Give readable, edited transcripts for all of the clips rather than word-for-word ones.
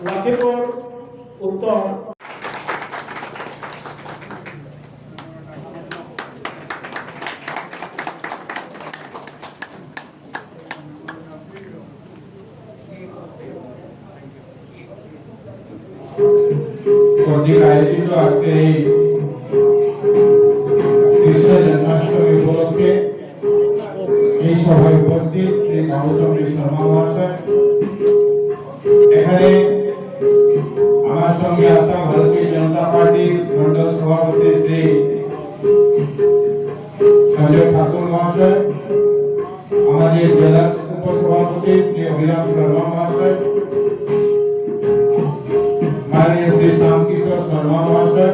লক্ষ্মীপুর উত্তর কর্তৃক আয়োজিত আজকে এই কৃষ্ণ জন্মাষ্টমী উপলক্ষে এই সভায় উপস্থিত শ্রী গৌরচন্দ্র শর্মা মহাশয়, এখানে আমার সঙ্গে আসা ভারতীয় জনতা পার্টি মন্ডল সভাপতি শ্রী সঞ্জয় ঠাকুর মহাশয়, আমাদের জেলা উপসভাপতি শ্রী অভিরাম শর্মা মহাশয়, माननीय श्री श्याम किशोर शर्मा महाशय,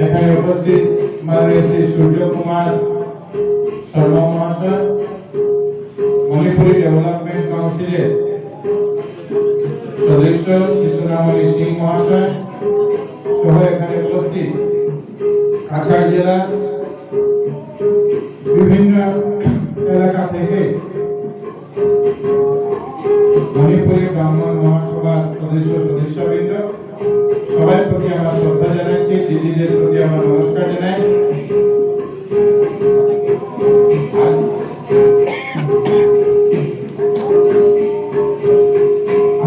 एखाने उपस्थित माननीय श्री सूर्य कुमार शर्मा महाशय, मणिपुरी डेवलपमेंट काउंसिल सदस्य कृष्णामणि सिंह महाशय सह एखाने उपस्थित काछाड़ जिला विभिन्न एलाका থেকে মণিপুরী ব্রাহ্মণ মহাসভার সদস্য সদস্যবৃন্দ সবাই প্রতি আমার শ্রদ্ধা জানাচ্ছি, দিদিদের প্রতি আমার নমস্কার জানাই।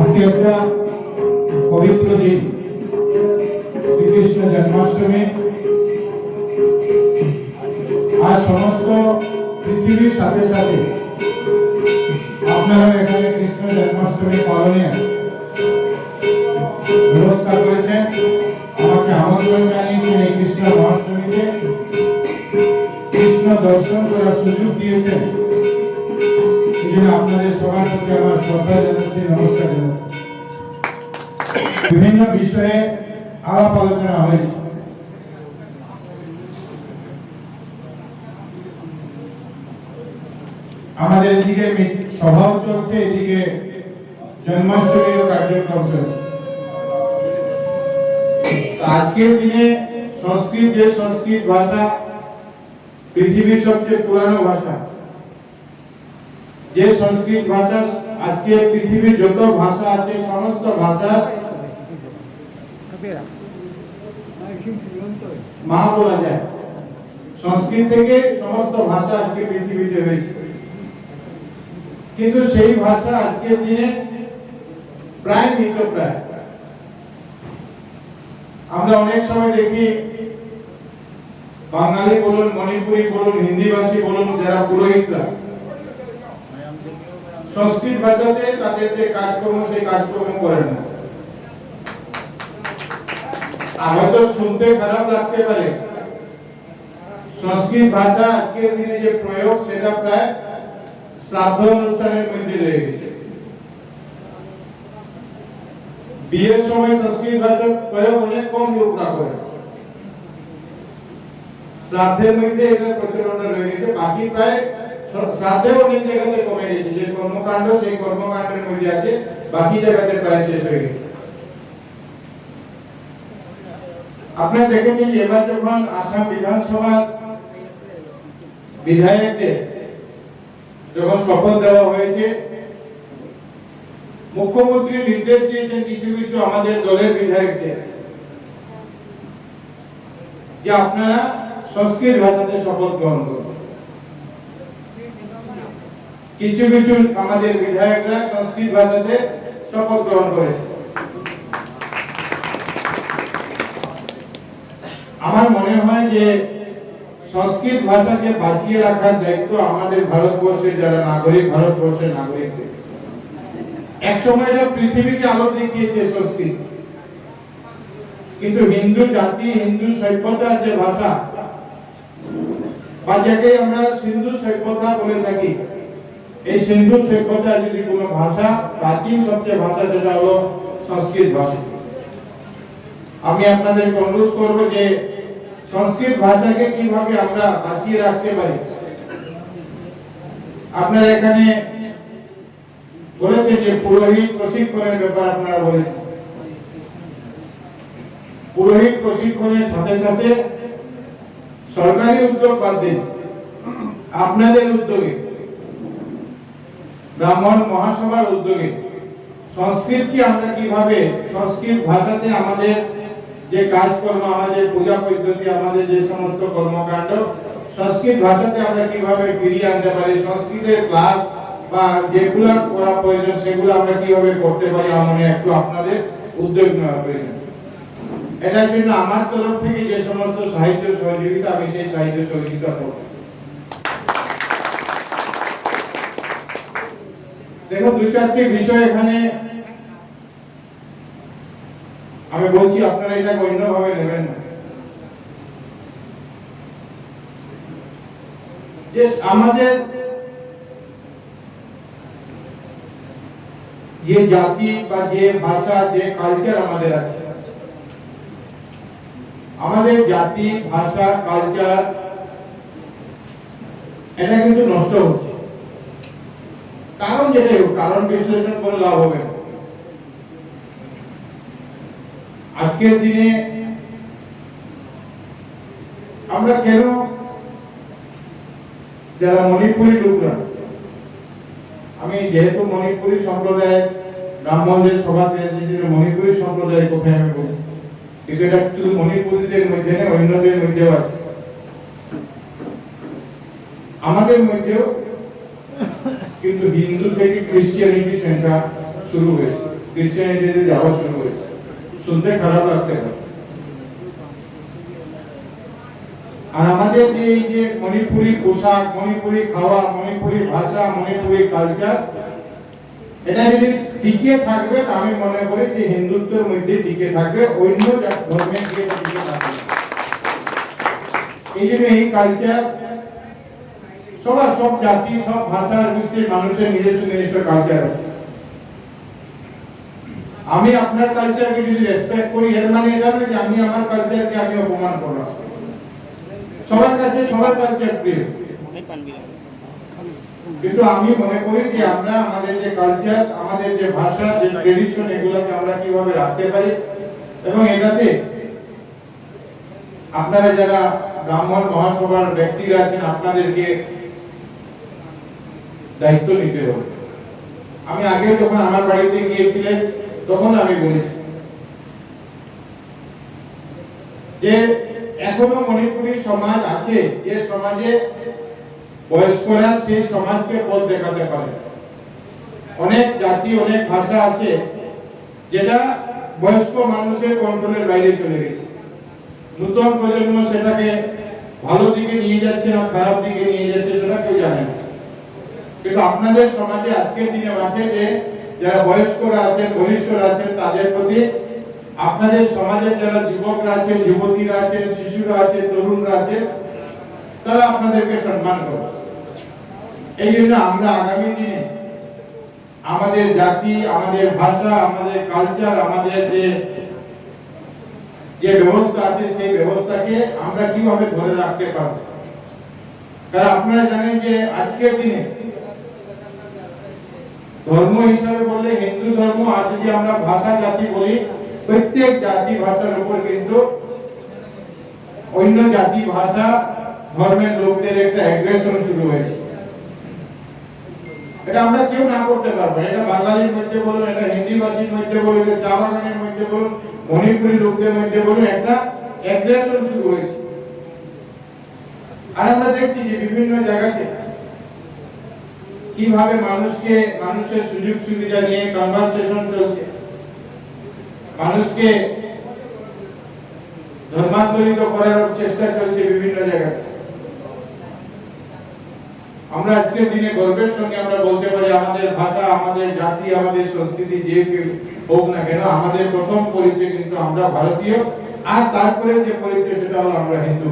আজকে একটা পবিত্র দিন, শ্রীকৃষ্ণ জন্মাষ্টমী। আজ সমস্ত পৃথিবীর সাথে সাথে আপনারা এখানে কৃষ্ণ জন্মাষ্টমী পালনে ব্যবস্থা করেছেন, আমাকে আমন্ত্রণ জানিয়েছেন এই কৃষ্ণ জন্মাষ্টমীতে কৃষ্ণ দর্শন করার সুযোগ দিয়েছেন। এই জন্য আপনাদের সবার প্রতি আমার শ্রদ্ধা জানাচ্ছি, নমস্কার জানাচ্ছি। বিভিন্ন বিষয়ে আলাপ আলোচনা হয়েছে। আমাদের এদিকে সভাও চলছে, এদিকে জন্মাষ্টমীর কার্যক্রম চলছে। আজকের দিনে সংস্কৃত ভাষা পৃথিবীর সবচেয়ে পুরানো ভাষা, যে সংস্কৃত ভাষা আজকে পৃথিবীর যত ভাষা আছে সমস্ত ভাষার মা বলা যায়। সংস্কৃত থেকে সমস্ত ভাষা আজকে পৃথিবীতে হয়েছে, কিন্তু সেই ভাষা আজকের দিনে প্রায় মৃতপ্রায়। আমরা অনেক সময় দেখি বাঙালি বলুন, মণিপুরি বলুন, হিন্দিভাষী বলুন, যারা পুরোহিতরা সংস্কৃত ভাষাতে তাদের যে কাজকর্ম সেই কাজকর্ম করেন না। হয়তো শুনতে খারাপ লাগতে পারে, সংস্কৃত ভাষা আজকের দিনে যে প্রয়োগ সেটা প্রায় শ্রাদ্ধ অনুষ্ঠানের মধ্যে রয়ে গেছে। বিয়ের সময় সংস্কৃত ভাষার প্রয়োগ অনেক কম লোকরা করে, শ্রাদ্ধের মধ্যে এটার প্রচলনটা রয়ে গেছে। বাকি প্রায় শ্রাদ্ধে অনেক জায়গাতে কমে গেছে, যে কর্মকাণ্ড সেই কর্মকাণ্ডের মধ্যে আছে, বাকি জায়গাতে প্রায় শেষ হয়ে গেছে। আপনারা দেখেছেন যে এবার যখন আসাম বিধানসভার বিধায়কদের যখন শপথ দেওয়া হয়েছে, মুখ্যমন্ত্রী নির্দেশ দিয়েছেন কিছু কিছু আমাদের দলের বিধায়কদের যে আপনারা সংস্কৃত ভাষাতে শপথ গ্রহণ করুন। কিছু কিছু আমাদের বিধায়করা সংস্কৃত ভাষাতে শপথ গ্রহণ করেছে। আমার মনে হয় যে সংস্কৃত ভাষাকে বাঁচিয়ে রাখার দায়িত্ব আমাদের ভারতবর্ষের যারা নাগরিক, ভারতবর্ষের নাগরিকদের। এক সময় এটা পৃথিবীকে আলো দেখিয়েছে সংস্কৃত, কিন্তু হিন্দু জাতি, হিন্দু সভ্যতার যে ভাষা বা যাকে আমরা সিন্ধু সভ্যতা বলে থাকি, এই সিন্ধু সভ্যতার যদি কোনো ভাষা, প্রাচীন সবচেয়ে ভাষা, সেটা হলো সংস্কৃত ভাষা। আমি আপনাদের অনুরোধ করব যে সংস্কৃত ভাষাকে কিভাবে আমরা বাঁচিয়ে রাখতে পারি। আপনারা এখানে বলেছেন যে পুরোহিত প্রশিক্ষণের ব্যাপার আপনারা বলেছেন। পুরোহিত প্রশিক্ষণের সাথে সাথে সরকারি উদ্যোগ বাদ দিন, আপনাদের উদ্যোগে, ব্রাহ্মণ মহাসভার উদ্যোগে সংস্কৃতকে আমরা কিভাবে, সংস্কৃত ভাষাতে আমাদের যে কাজকর্ম, আমাদের পূজা পদ্ধতি, আমাদের যে সমস্ত কর্মকাণ্ড সংস্কৃত ভাষাতে আমরা কিভাবে ফিরিয়ে আনতে পারি, সংস্কৃতের ক্লাস বা যেগুলো করা প্রয়োজন সেগুলো আমরা কিভাবে করতে পারি, আমার একটু আপনাদের উদ্যোগ নেওয়া প্রয়োজন। এটার জন্য আমার তরফ থেকে যে সমস্ত সাহিত্য সহযোগিতা, আমি সেই সাহিত্য সহযোগিতা করব। দেখুন, দু চারটি বিষয় এখানে আমি বলছি, আপনারা এটা অন্যভাবে নেবেন না। যে আমাদের যে জাতি বা যে ভাষা, যে কালচার আমাদের আছে, আমাদের জাতি, ভাষা, কালচার এটা কিন্তু নষ্ট হচ্ছে। কারণ যেটাই হোক, কারণ বিশ্লেষণ করে লাভ হবে না। আজকের দিনে আমরা কেন, যারা মণিপুরী লোকরা, আমি যেহেতু মণিপুরী সম্প্রদায় ব্রাহ্মণদের সভাতে এসেছি, মণিপুরী সম্প্রদায়ের কথাই আমি বলছি, কিন্তু এটা শুধু মণিপুরীদের মধ্যে নেই, অন্যদের মধ্যেও আছে। আমাদের মধ্যেও কিন্তু হিন্দু থেকে খ্রিস্টানিটি সংখ্যা শুরু হয়েছে, খ্রিস্টানিটিতে যাওয়া শুরু হয়েছে। শুনতে খারাপ লাগতে পারে। আর আমাদের এই যে মণিপুরী পোশাক, মণিপুরী খাওয়া, মণিপুরী ভাষা, মণিপুরী কালচার, এটা যদি টিকে থাকবে, আমি মনে করি যে হিন্দুত্বের মধ্যে টিকে থাকবে, অন্য ধর্মে গিয়ে টিকে থাকবে। এই জন্য এই কালচার সবার, সব জাতি, সব ভাষার গোষ্ঠীর মানুষের নিজস্ব নিজস্ব কালচার আছে। আমি আপনার কালচারকে যদি রেসপেক্ট করি, এর মানে এটা নয় যে আমি আমার কালচারকে আমি অপমান করলাম। সবার কাছে সবার কালচার প্রিয়, কিন্তু আমি মনে করি যে আমরা আমাদের যে কালচার, আমাদের যে ভাষা, যে ট্রেডিশন, এগুলোকে আমরা কিভাবে রাখতে পারি, এবং এটাতে আপনারা যারা ব্রাহ্মণ মহাসভার ব্যক্তিরা আছেন, আপনাদেরকে দায়িত্ব নিতে হবে। আমি আগে যখন আমার বাড়িতে গিয়েছিলেন তখন আমি বলেছি যে এখনো মণিপুরী সমাজ আছে, যে সমাজে বয়স্করা সেই সমাজকে পথ দেখাতে পারে। অনেক জাতি, অনেক ভাষা আছে যেটা বয়স্ক মানুষের কন্ট্রোলের বাইরে চলে গেছে। নতুন প্রজন্ম সেটাকে ভালো দিকে নিয়ে যাচ্ছে না খারাপ দিকে নিয়ে যাচ্ছে, সেটা কেউ জানে না। কিন্তু আপনাদের সমাজে আজকের দিনে আছে যে যারা বয়স্করা আছেন, বলিষ্ঠরা আছেন, তাদের প্রতি আপনাদের সমাজের যারা যুবকরা আছেন, যুবতীরা আছেন, শিশুরা আছেন, তরুণরা আছেন, তারা আপনাদেরকে সম্মান করে। এই জন্য আমরা আগামী দিনে আমাদের জাতি, আমাদের ভাষা, আমাদের কালচার, আমাদের যে ব্যবস্থা আছে, সেই ব্যবস্থাকে আমরা কিভাবে ধরে রাখতে পারব। কারণ আপনারা জানেন যে আজকের দিনে ধর্ম হিসাবে বললে হিন্দু ধর্ম, আর যদি আমরা ভাষা জাতি বলি, প্রত্যেক জাতি ভাষার উপর কিন্তু অন্য জাতি ভাষা ধর্মের লোকদের একটা অ্যাগ্রেশন শুরু হয়েছে। এটা আমরা কেউ না করতে পারবো। এটা বাঙালির মধ্যে বলুন, এটা হিন্দি ভাষীর মধ্যে বলুন, এটা চা বাগানের মধ্যে বলুন, মণিপুরী লোকদের মধ্যে বলুন, একটা অ্যাগ্রেশন শুরু হয়েছে। আর আমরা দেখছি যে বিভিন্ন জায়গাতে কিভাবে মানুষের সুযোগ সুবিধা নিয়ে কনভারসেশন চলছে, মানুষকে ধর্মান্তরিত করার চেষ্টা চলছে বিভিন্ন জায়গায়। আমরা আজকের দিনে গর্বের সঙ্গে আমরা বলতে পারি আমাদের ভাষা, আমাদের জাতি, আমাদের সংস্কৃতি যে কেউ হোক না কেন, আমাদের প্রথম পরিচয় কিন্তু আমরা ভারতীয়, আর তারপরে যে পরিচয় সেটা হলো আমরা হিন্দু।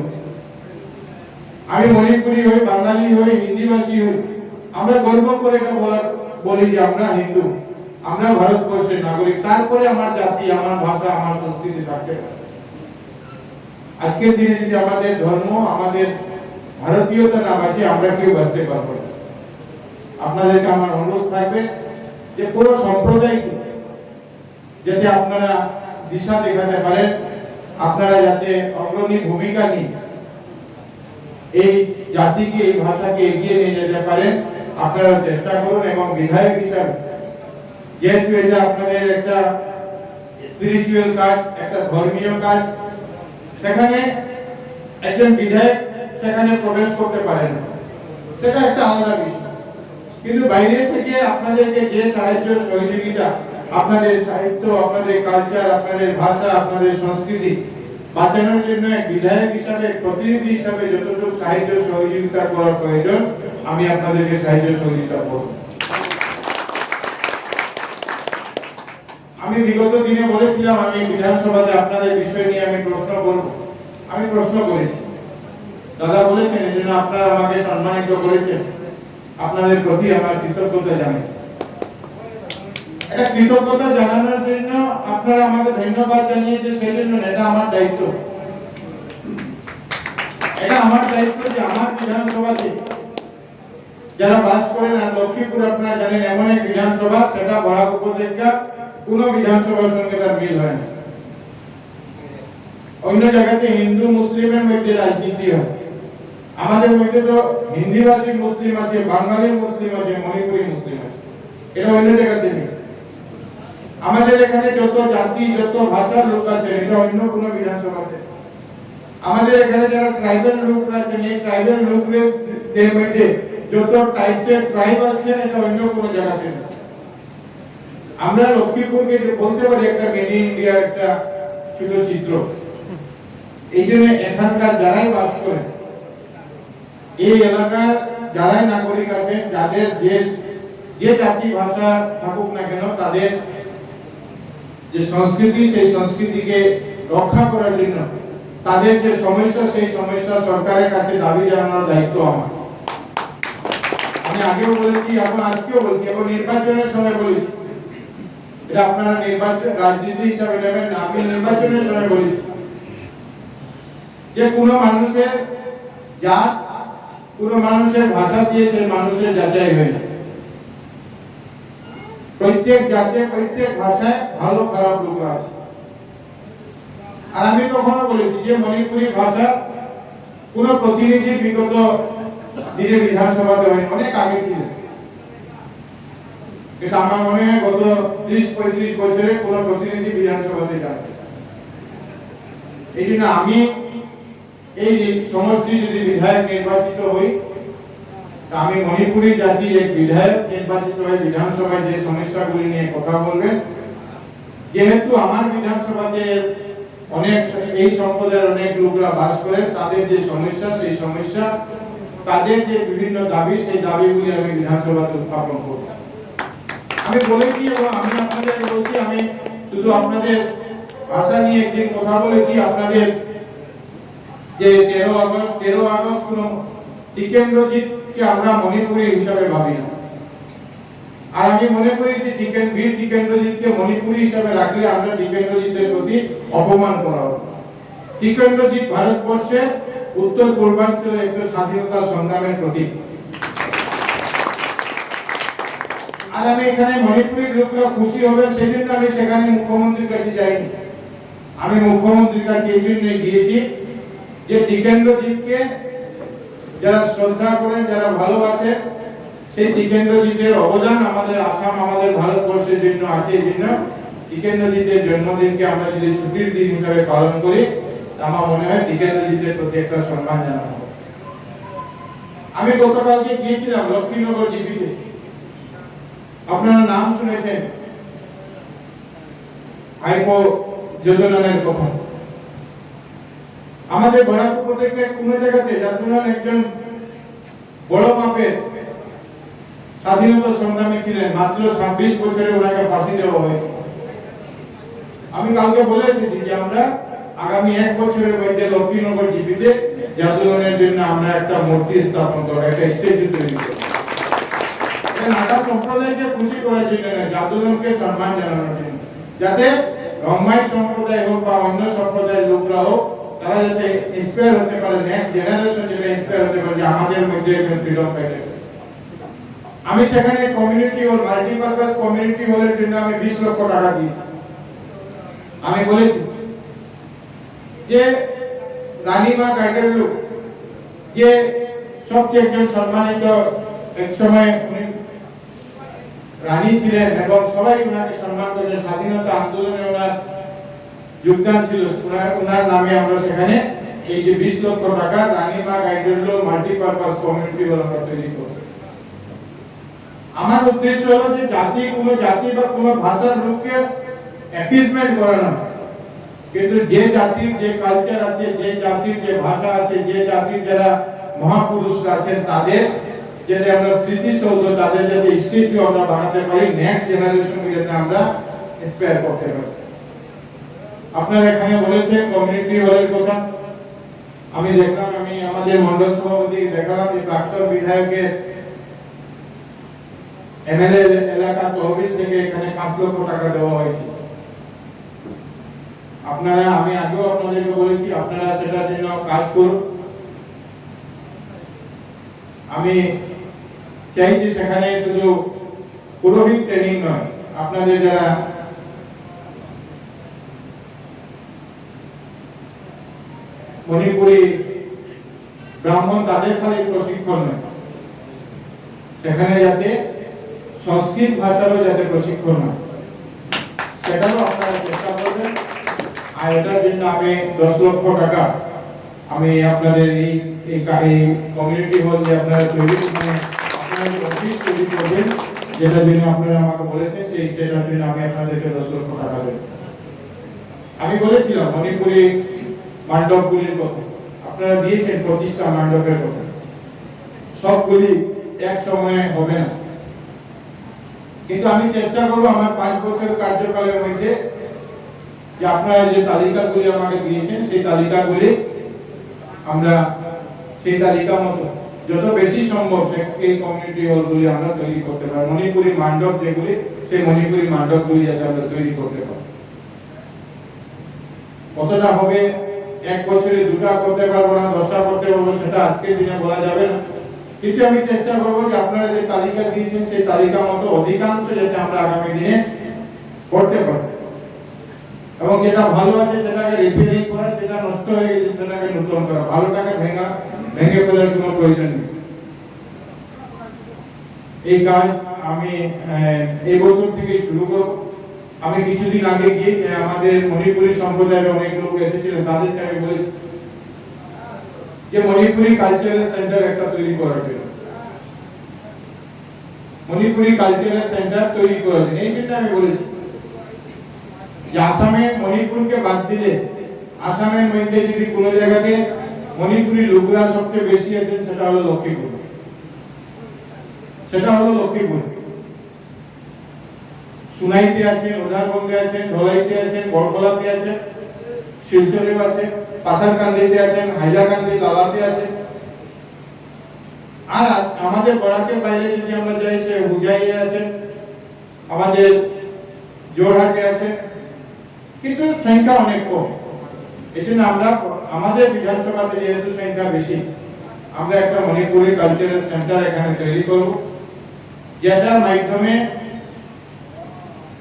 আমি মণিপুরি হই, বাঙালি হই, হিন্দিভাষী হই, আমরা গর্ব করে এটা বলি যে আমরা হিন্দু, আমরা ভারতবর্ষের নাগরিক, তারপরে আমার জাতি, আমার ভাষা, আমার সংস্কৃতি থাকতে পারে। আজকের দিনে যদি আমাদের ধর্ম, আমাদের ভারতীয়তা না বাঁচে, আমরা কেউ বাঁচতে পারবো না। আপনাদেরকে আমার অনুরোধ থাকবে যে পুরো সম্প্রদায়কে যাতে আপনারা দিশা দেখাতে পারেন, আপনারা যাতে অগ্রণী ভূমিকা নিয়ে এই জাতিকে এই ভাষাকে এগিয়ে নিয়ে যেতে পারেন আপনারা চেষ্টা করুন। এবং বিধায়ক হিসাবে যেহেতু এটা আপনাদের একটা স্পিরিচুয়াল কাজ, একটা ধর্মীয় কাজ, সেখানে একজন বিধায়ক সেখানে প্রবেশ করতে পারেন না, সেটা একটা আলাদা বিষয়। কিন্তু বাইরে থেকে আপনাদেরকে যে সাহায্য সহযোগিতা, আপনাদের সাহিত্য, আপনাদের কালচার, আপনাদের ভাষা, আপনাদের সংস্কৃতি বাঁচানোর জন্য এক বিধায়ক হিসাবে, প্রতিনিধি হিসাবে যতটুকু সাহায্য সহযোগিতা করার প্রয়োজন, আমি আপনাদেরকে সাহায্য সহযোগিতা করব। আমি বিগত দিনে বলেছিলাম আমি বিধানসভাতে আপনাদের বিষয় নিয়ে আমি প্রশ্ন করব। আমি প্রশ্ন করেছি, দাদা বলেছেন এজন্য আপনারা আমাকে সম্মানিত করেছেন, আপনাদের প্রতি আমার কৃতজ্ঞতা জানাই। এটা কৃতজ্ঞতা জানানোর জন্য আপনারা আমাকে ধন্যবাদ জানিয়েছেন, সেই জন্য এটা আমার দায়িত্ব। এটা আমার দায়িত্ব যে আমার বিধানসভাতে যারা বাস করেন, আর লক্ষ্মীপুর আপনারা জানেন এমন এক বিধানসভা, সেটা বরাক উপত্যকা কোনো বিধানসভার সঙ্গে তার মিল হয় না। অন্য জায়গাতে হিন্দু মুসলিমের মধ্যে রাজনীতি হয়, আমাদের মধ্যে তো হিন্দিভাষী মুসলিম আছে, বাঙালি মুসলিম আছে, মণিপুরি মুসলিম আছে, এটা অন্য জায়গাতে নেই। আমাদের এখানে যত জাতি, যত ভাষার লোক আছে, এটা অন্য কোনো বিধানসভাতে। আমাদের এখানে যারা ট্রাইবাল লোক আছে, এই ট্রাইবাল লোকদের মধ্যে যত টাইপসের ট্রাইব আছে, এটা অন্য কোনো জায়গাতে নেই। আমরা লক্ষ্মীপুরকে যে বলতে পারি একটা মিনি ইন্ডিয়ার একটা ছোট চিত্র। এই জন্য এখানকার যারাই বাস করেন, এই এলাকার যারাই নাগরিক আছেন, যাদের যে জাতি ভাষা থাকুক না কেন, তাদের যে সংস্কৃতি, সেই সংস্কৃতিকে রক্ষা করার জন্য তাদের যে সমস্যা, সেই সমস্যা সরকারের কাছে দাবি জানানোর দায়িত্ব আমার। আমি আগেও বলেছি, এখন আজকেও বলছি, এবং নির্বাচনের সময় বলেছি, এটা আপনারা নির্বাচন রাজনীতি হিসাবে নেবেন না, আমি নির্বাচনের সময় বলেছি যে কোনো মানুষের জাত, কোনো মানুষের ভাষা দিয়ে সেই মানুষের যাচাই হয় না। প্রত্যেক জাতে, প্রত্যেক ভাষায় ভালো খারাপ লোক আছে। আর আমি কখনো বলেছি যে মণিপুরি ভাষা কোন প্রতিনিধি বিগত দিনে বিধানসভাতে হয়, অনেক আগে ছিল। এটা আমার মনে হয় গত 30-35 বছরে কোন প্রতিনিধি বিধানসভাতে যান। এই জন্য আমি এই সমষ্টি যদি বিধায়ক নির্বাচিত হই, আমি মণিপুরি জাতির এক বিধায়ক নির্বাচিত হয়ে বিধানসভায় যে সমস্যাগুলি নিয়ে কথা বলবেন, যেহেতু আমার বিধানসভাতে অনেক এই সম্প্রদায়ের অনেক লোকরা বাস করে, তাদের যে সমস্যা, সেই সমস্যা, তাদের যে বিভিন্ন দাবি, সেই দাবিগুলি আমি বিধানসভাতে উত্থাপন করব। আমি বলেছি এবং আমি আপনাদের বলছি, আমি শুধু আপনাদের ভাষা নিয়ে একদিন কথা বলেছি, আপনাদের যে 13 আগস্ট কোন টিকেন্দ্রজিৎকে আমরা মণিপুরি হিসাবে ভাবি না। আর আমি মনে করি যে বীর টিকেন্দ্রজিৎকে মণিপুরি হিসাবে রাখলে আমরা টিকেন্দ্রজিতের প্রতি অপমান করা হবে। টিকেন্দ্রজিৎ ভারতবর্ষের উত্তর পূর্বাঞ্চলে একটা স্বাধীনতা সংগ্রামের প্রতীক। আর আমি এখানে মণিপুরি লোকরা খুশি হবেন, সেজন্য আমি সেখানে মুখ্যমন্ত্রীর কাছে যাইনি। আমি মুখ্যমন্ত্রীর কাছে এই জন্যই গিয়েছি যে টিকেন্দ্রজিৎকে যারা শ্রদ্ধা করেন, যারা ভালোবাসেন, সেই টিকেন্দ্রজিতের অবদান আমাদের আসাম, আমাদের ভারতবর্ষের জন্য আছে। এই জন্য টিকেন্দ্রজিতের জন্মদিনকে আমরা যদি ছুটির দিন হিসাবে পালন করি, আমার মনে হয় টিকেন্দ্রজিতের প্রতি একটা সম্মান জানানো হবে। আমি গতকালকে গিয়েছিলাম লক্ষ্মীনগর জিপিতে, আপনারা নাম শুনেছেন হাইকো যোজনার কথা। আমাদের বরাক উপত্যকায় কোন জায়গাতে জাদুনান একজন বড় মাপের স্বাধীনতা সংগ্রামী ছিলেন, মাত্র 26 বছরে ওনাকে ফাঁসি দেওয়া হয়েছে। আমি কালকে বলেছি যে আমরা আগামী 1 বছরের মধ্যে লক্ষ্মীনগর জিপিতে জাদুনানের জন্য আমরা একটা মূর্তি স্থাপন করব, একটা স্ট্যাচু তৈরি করব। নাগা সম্প্রদায়কে খুশি করার জন্য না, জাদুনানকে সম্মান জানানোর জন্য, যাতে রংমাই সম্প্রদায় হোক বা অন্য সম্প্রদায়ের লোকরা হোক, তারা যাতে ইন্সপায়ার হতে পারে, নেক্সট জেনারেশন যাতে ইন্সপায়ার হতে পারে যে আমাদের মধ্যে একজন ফ্রিডম ফাইটার আছে। আমি সেখানে কমিউনিটি হল, মাল্টিপারপাস কমিউনিটি হলের জন্য আমি 20 লক্ষ টাকা দিয়েছি। আমি বলেছি যে রানীমা গাইডের লোক যে সবচেয়ে একজন সম্মানিত, এক সময় উনি রানী ছিলেন এবং সবাই ওনাকে সম্মান করেন, স্বাধীনতা আন্দোলনে ওনার যোগদান ছিল, ওনার নামে আমরা সেখানে এই যে 20 লক্ষ টাকা Ranibagh idol multipurpose community hall আমরা তৈরি করব। আমার উদ্দেশ্য হলো যে কোনো জাতি বা কোনো ভাষার লোককে অ্যাপিজমেন্ট করানো, কিন্তু যে জাতির যে কালচার আছে, যে জাতির যে ভাষা আছে, যে জাতির যারা মহাপুরুষরা আছেন তাদের যাতে আমরা স্মৃতিসৌধ, তাদের যাতে স্ট্যাচু আমরা বানাতে পারি, নেক্সট জেনারেশনকে যাতে আমরা ইন্সপায়ার করতে পারি। আপনারা এখানে বলেছেন কমিউনিটি হলের কথা, আমি দেখলাম, আমি আমাদের মন্ডল সভাপতিকে দেখালাম যে প্রাক্তন বিধায়কের এমএলএ এলাকা তহবিল থেকে এখানে 5 লক্ষ টাকা দেওয়া হয়েছে। আপনারা, আমি আগেও আপনাদেরকে বলেছি, আপনারা সেটার জন্য কাজ করুন। আমি চাই যে সেখানে শুধু পুরোহিত ট্রেনিং নয়, আপনাদের যারা মণিপুরি ব্রাহ্মণ তাদের খালি প্রশিক্ষণ নয়, সেখানে যাতে সংস্কৃত ভাষারও যাতে প্রশিক্ষণ হয় সেটাও আপনারা চেষ্টা করবেন। আর এটার জন্য আমি 10 লক্ষ টাকা আমি আপনাদের এই কমিউনিটি হল যে আপনারা তৈরি, মানে আপনারা অফিস তৈরি করবেন, যেটার জন্য আপনারা আমাকে বলেছেন, সেটার জন্য আমি আপনাদেরকে 10 লক্ষ টাকা দেব। আমি বলেছিলাম মণিপুরি মণ্ডপগুলির কথা, আপনারা দিয়েছেন 25টা মণ্ডপের কথা, সবগুলি এক সময়ে হবে না, কিন্তু আমি চেষ্টা করব আমার 5 বছর কার্যকালের মধ্যে যে আপনারা যে তালিকাগুলি আমাকে দিয়েছেন সেই তালিকাগুলি আমরা সেই তালিকা মতো যত বেশি সম্ভব এই কমিউনিটি হলগুলি আমরা তৈরি করতে পারি। মণিপুরি মণ্ডপ যেগুলি, সেই মণিপুরি মণ্ডপগুলি যাতে আমরা তৈরি করতে পারি। কতটা হবে, এক বছরে 2টা করতে পারবো না, 10টা করতে পারবো, সেটা আজকের দিনে বলা যাবে না, কিন্তু আমি চেষ্টা করব যে আপনারা যে তালিকা দিয়েছেন সেই তালিকা মতো অধিকাংশ যাতে আমরা আগামী দিনে করতে পারি, এবং যেটা ভালো আছে সেটাকে রিপেয়ারিং করা, যেটা নষ্ট হয়ে গেছে সেটাকে নতুন করা, ভালোটাকে ভেঙে ফেলার কোনো প্রয়োজন নেই। এই কাজ আমি এই বছর থেকে শুরু করব। আমি কিছুদিন আগে গিয়ে আমাদের মণিপুরি সম্প্রদায়ের অনেক লোক এসেছিলেন, তাদেরকে আমি বলেছি যে মণিপুরি কালচারাল সেন্টার একটা তৈরি করার জন্য, মণিপুরি কালচারাল সেন্টার তৈরি করার জন্য। এই জন্য আমি বলেছি যে আসামে মণিপুরকে বাদ দিলে, আসামের মধ্যে যদি কোনো জায়গাতে মণিপুরি লোকরা সবচেয়ে বেশি আছেন সেটা হলো লক্ষ্মীপুর, সেটা হলো লক্ষ্মীপুর। সুনাইতে আছেন, উধারবন্দে আছেন, ধলাইতে আছেন, বড়খলাতে আছেন, শিলচরেও আছেন, পাথারকান্দিতে আছেন, হাইলাকান্দি, লালাতে আছেন। আর আমাদের বরাকের বাইরে যদি আমরা যাই, সে হুজাইয়ে আছেন, আমাদের জোরহাটে আছেন, কিন্তু সংখ্যা অনেক কম। এই জন্য আমরা আমাদের বিধানসভাতে যেহেতু সংখ্যা বেশি, আমরা একটা মণিপুরি কালচারাল সেন্টার এখানে তৈরি করব, যেটার মাধ্যমে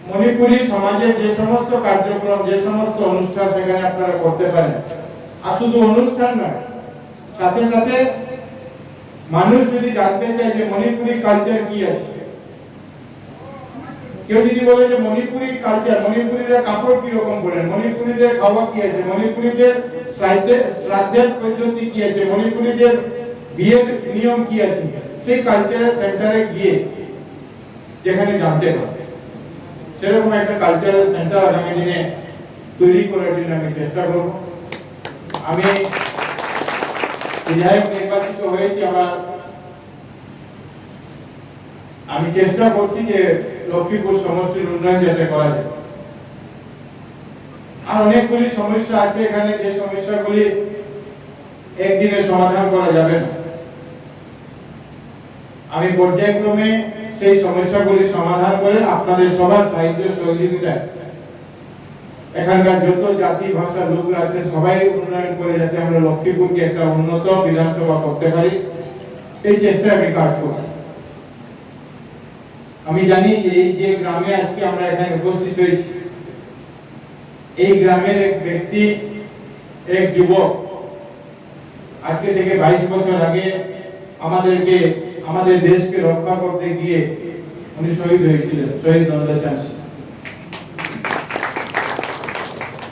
মণিপুরি সমাজের যে সমস্ত কার্যক্রম, যে সমস্ত অনুষ্ঠান সেখানে আপনারা করতে পারেন। আর শুধু অনুষ্ঠান নয়, সাথে সাথে মানুষ যদি জানতে চায় যে মণিপুরি কালচার কি আছে, কেউ যদি বলে যে মণিপুরি কালচার, মণিপুরীরা কাপড় কি রকম পরেন, মণিপুরীদের খাওয়া কি আছে, মণিপুরীদের শ্রাদ্ধের পদ্ধতি কি আছে, মণিপুরীদের বিয়ের নিয়ম কি আছে, সেই কালচারাল সেন্টারে গিয়ে যেখানে জানতে পারবে, সেরকম একটা কালচারাল সেন্টার আগামী দিনে তৈরি করার জন্য আমি চেষ্টা করব। আমি বিধায়ক নির্বাচিত হয়েছি, আমি চেষ্টা করছি যে লক্ষ্মীপুর সমষ্টির উন্নয়ন যাতে করা যায়। আর অনেকগুলি সমস্যা আছে এখানে, যে সমস্যাগুলি একদিনে সমাধান করা যাবে না। আমি পর্যায়ক্রমে সেই সমস্যাগুলি সমাধান করে আপনাদের সবার সাহায্য সহযোগিতায় এখানকার যত জাতি ভাষার লোকরা আছেন সবাই উন্নয়ন করে যাতে আমরা লক্ষ্মীপুরকে একটা উন্নত বিধানসভা করতে পারি, এই চেষ্টায় আমি কাজ করছি। আমি জানি যে এই যে গ্রামে আজকে আমরা এখানে উপস্থিত হয়েছি, এই গ্রামের এক ব্যক্তি, এক যুবক, আজকে থেকে 22 বছর আগে আমাদের দেশকে রক্ষা করতে গিয়ে উনি শহীদ হয়েছিলেন, শহীদ নন্দচাঁদ সিং।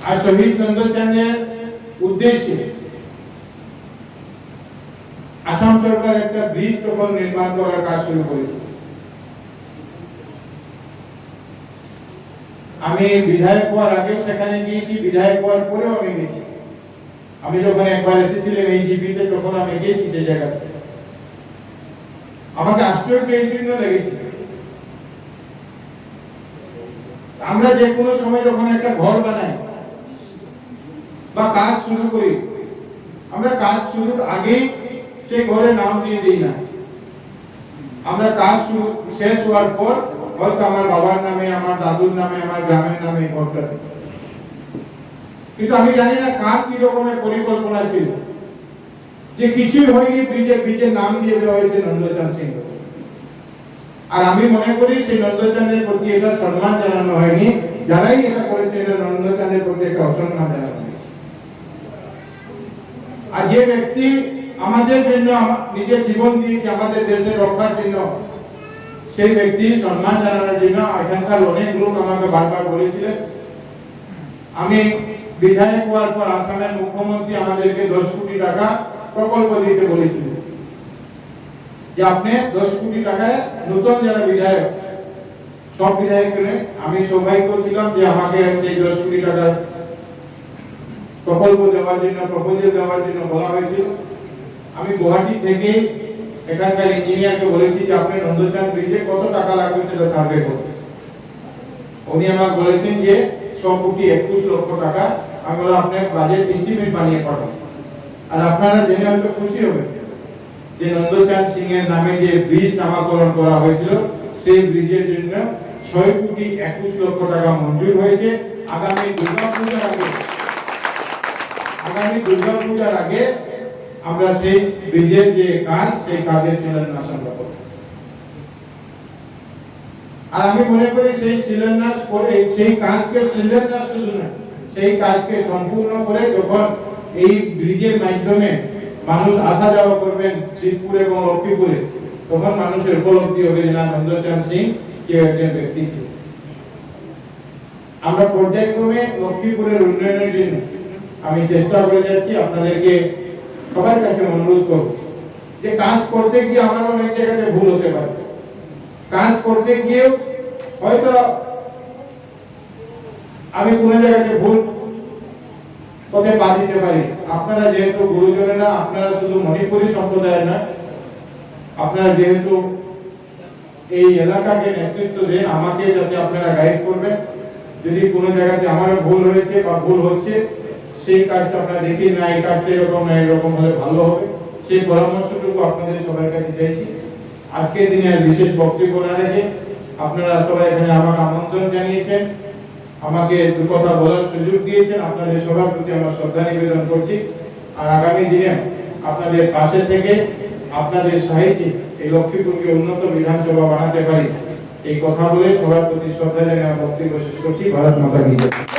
আর শহীদ নন্দচাঁদের উদ্দেশ্যে আসাম সরকার একটা ব্রিজ তখন নির্মাণ করার কাজ শুরু করেছিল। আমি বিধায়ক হওয়ার আগেও সেখানে গিয়েছি, বিধায়ক হওয়ার পরেও আমি গেছি। আমি যখন একবার এসেছিলাম এই জিপিতে, তখন আমি গেছি সেই জায়গাতে। আমাকে আশ্চর্য এই জন্য লেগেছিল, আমরা যে কোনো সময় যখন একটা ঘর বানাই বা কাজ শুরু করি, আমরা কাজ শুরুর আগেই সেই ঘরের নাম দিয়ে দিই না। আমরা কাজ শুরু শেষ হওয়ার পর হয়তো আমার বাবার নামে, আমার দাদুর নামে, আমার গ্রামের নামে ঘরটা, কিন্তু আমি জানি না কার কি রকমের পরিকল্পনা ছিল যে কিছুই হয়নি, ব্রিজের নাম দিয়ে দেওয়া হয়েছে নন্দচাঁদ সিং। আর আমি মনে করি সেই নন্দচাঁদের প্রতি এটা সম্মান জানানো হয়নি, যারাই এটা করেছে এটা নন্দচাঁদের প্রতি একটা অসম্মান জানানো হয়েছে। আর যে ব্যক্তি আমাদের জন্য নিজের জীবন দিয়েছে আমাদের দেশের রক্ষার জন্য, সেই ব্যক্তি সম্মান জানানোর জন্য এখানকার অনেক লোক আমাকে বারবার বলেছিলেন। আমি বিধায়ক হওয়ার পর আসামের মুখ্যমন্ত্রী আমাদেরকে 10 কোটি টাকা প্রকল্প দিতে বলেছিলেন, যে আপনি 10 কোটি টাকায় নতুন যারা বিধায়ক, সব বিধায়ককে আমি সৌভাগ্য ছিলাম যে আমাকে সেই 10 কোটি টাকার প্রকল্প দেওয়ার জন্য, প্রপোজাল দেওয়ার জন্য বলা হয়েছিল। আমি গুয়াহাটি থেকে এখানকার ইঞ্জিনিয়ারকে বলেছি যে আপনি নন্দচাঁদ ব্রিজে কত টাকা লাগবে সেটা সার্ভে করতে। উনি আমাকে বলেছেন যে 100 কোটি 21 লক্ষ টাকা। আমি বললাম আপনি বাজেট এস্টিমেট বানিয়ে পাঠান। আর আপনারা জেনে হয়তো খুশি হবেন যে নন্দচাঁদ সিং এর নামে যে ব্রিজ নামকরণ করা হয়েছিল, সেই ব্রিজের জন্য 6 কোটি 21 লক্ষ টাকা মঞ্জুর হয়েছে। আগামী দুর্গাপূজার আগে আমরা সেই ব্রিজের যে কাজ, সেই কাজের শিলান্যাস আমরা করব। আর আমি মনে করি সেই শিলান্যাস করে, সেই কাজকে শিলান্যাস শুধু না, সেই কাজকে সম্পূর্ণ করে যখন এই ব্রিজের মাধ্যমে মানুষ আসা যাওয়া করবেন শিবপুর এবং লক্ষ্মীপুরে, তখন মানুষের উপলব্ধি হবে যে না, নন্দচাঁদ সিং কেউ একজন ব্যক্তি ছিল। আমরা পর্যায়ক্রমে লক্ষ্মীপুরের উন্নয়নের জন্য আমি চেষ্টা করে যাচ্ছি। আপনাদেরকে সবার কাছে অনুরোধ করব যে কাজ করতে গিয়ে আমার অনেক জায়গাতে ভুল হতে পারে, কাজ করতে গিয়ে হয়তো আমি কোন জায়গাতে ভুল পথে পা দিতে পারি। আপনারা যেহেতু গুরুজনেরা, আপনারা শুধু মণিপুরী সম্প্রদায়ের না, আপনারা যেহেতু এই এলাকাকে নেতৃত্ব দেন, আমাকে যাতে আপনারা গাইড করবেন। যদি কোনো জায়গাতে আমার ভুল হয়েছে বা ভুল হচ্ছে, সেই কাজটা আপনারা দেখি না এই কাজটা এরকম না এরকম হলে ভালো হবে, সেই পরামর্শটুকু আপনাদের সবার কাছে চাইছি। আজকের দিনের বিশেষ বক্তব্য না রেখে আপনারা সবাই এখানে আমাকে আমন্ত্রণ জানিয়েছেন, আমাকে দু কথা বলার সুযোগ দিয়েছেন। আপনাদের সবার প্রতি আমার শ্রদ্ধা নিবেদন করছি। আর আগামী দিনে আপনাদের পাশে থেকে আপনাদের সাহিত্যে এই লক্ষ্মীপুরকে উন্নত বিধানসভা বানাতে পারি, এই কথা বলে সবার প্রতি শ্রদ্ধা জানিয়ে আমার বক্তব্য শেষ করছি। ভারত মাতা কি জয়।